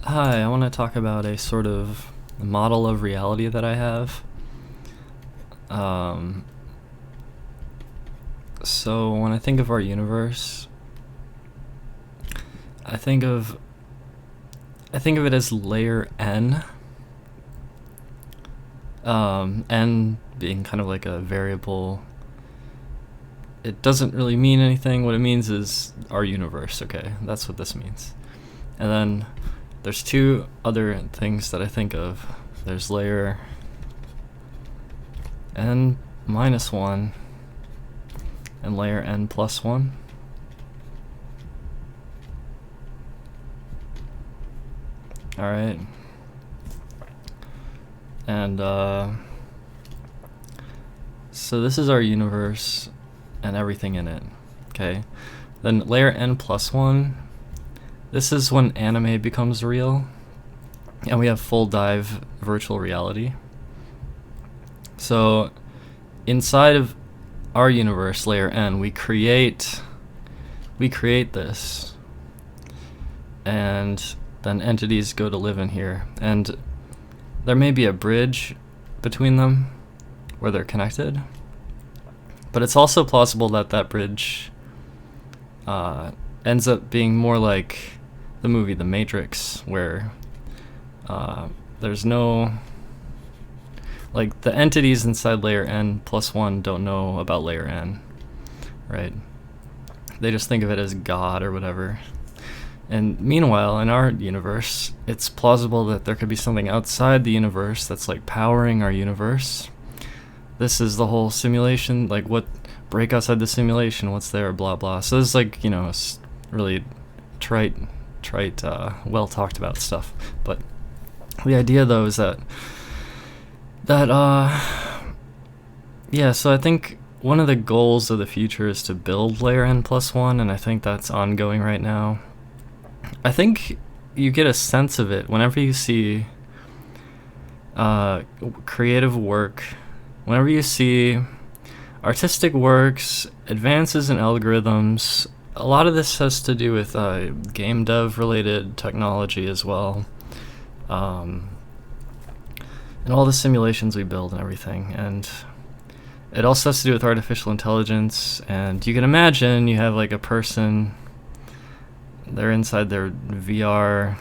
Hi, I want to talk about a sort of model of reality that I have. Um, so when I think of our universe, I think of I think of it as layer n. N being kind of like a variable. It doesn't really mean anything. What it means is our universe. Okay, that's what this means. And then there's two other things that I think of. There's layer n minus 1 and layer n plus 1. Alright. And so this is our universe and everything in it. Okay. Then layer n plus 1. This is when anime becomes real and we have full dive virtual reality. So inside of our universe, layer n, we create this, and then entities go to live in here, and there may be a bridge between them where they're connected, but it's also plausible that that bridge ends up being more like the movie The Matrix, where there's no, like, the entities inside layer n plus 1 don't know about layer n, right? They just think of it as God or whatever. And meanwhile, in our universe, it's plausible that there could be something outside the universe that's like powering our universe. This is the whole simulation, like what break outside the simulation, what's there, blah blah. So this is like, really trite, well talked about stuff. But the idea though is that yeah, so I think one of the goals of the future is to build layer n plus 1, and I think that's ongoing right now. I think you get a sense of it whenever you see creative work, whenever you see artistic works, advances in algorithms. A lot of this has to do with game dev related technology as well, and all the simulations we build and everything. And it also has to do with artificial intelligence. And you can imagine you have like a person, they're inside their VR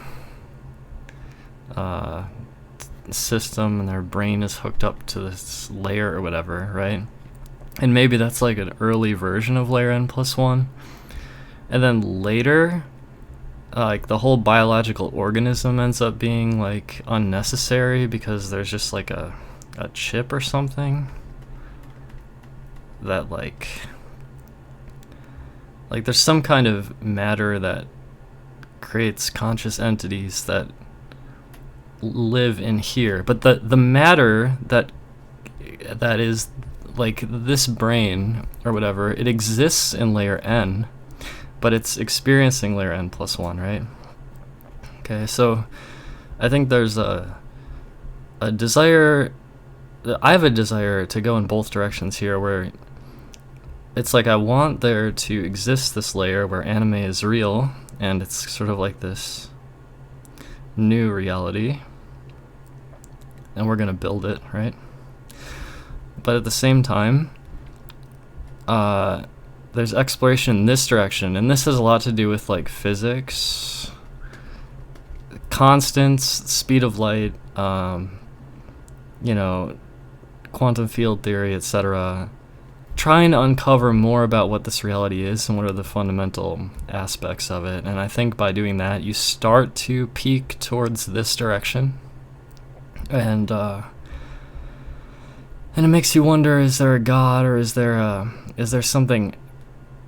system, and their brain is hooked up to this layer or whatever, right? And maybe that's like an early version of layer n plus 1. And then later, like the whole biological organism ends up being like unnecessary because there's just like a chip or something that like there's some kind of matter that creates conscious entities that live in here. But the matter that is like this brain or whatever, it exists in layer n, but it's experiencing layer n plus 1, right? Okay, so I think there's a desire, I have a desire to go in both directions here, where it's like I want there to exist this layer where anime is real, and it's sort of like this new reality, and we're gonna build it, right? But at the same time, there's exploration in this direction, and this has a lot to do with like physics, constants, speed of light, quantum field theory, etc. Trying to uncover more about what this reality is and what are the fundamental aspects of it. And I think by doing that, you start to peak towards this direction. And it makes you wonder, is there a God, or is there something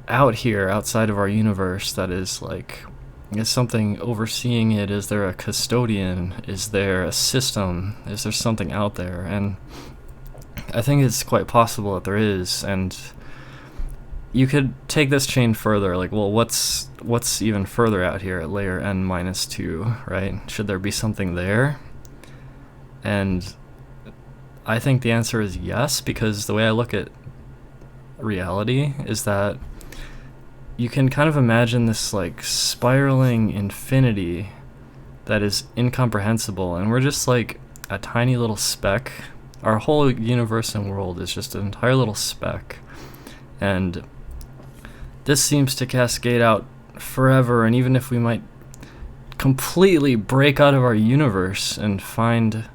out here outside of our universe that is like, is something overseeing it? Is there a custodian? Is there a system? Is there something out there? And I think it's quite possible that there is. And you could take this chain further, like, well, what's even further out here at layer n minus 2, right? Should there be something there? And I think the answer is yes, because the way I look at reality is that you can kind of imagine this like spiraling infinity that is incomprehensible, and we're just like a tiny little speck. Our whole universe and world is just an entire little speck, and this seems to cascade out forever. And even if we might completely break out of our universe and find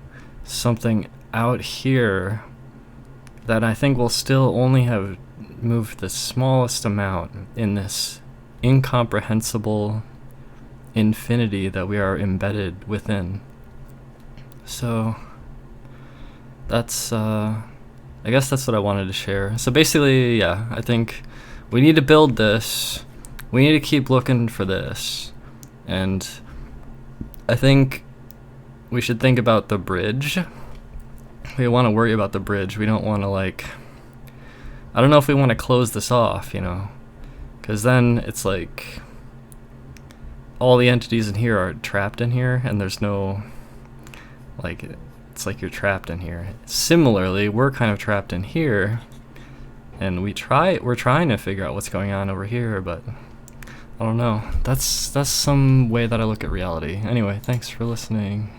something out here, that I think will still only have moved the smallest amount in this incomprehensible infinity that we are embedded within. So that's I guess that's what I wanted to share. So basically, yeah, I think we need to build this. We need to keep looking for this. And I think we should think about the bridge. We want to worry about the bridge. We don't want to, like, I don't know if we want to close this off, you know, because then it's like all the entities in here are trapped in here, and there's no, like, it's like you're trapped in here. Similarly, we're kind of trapped in here, and we're trying to figure out what's going on over here, but I don't know. That's some way that I look at reality. Anyway, thanks for listening.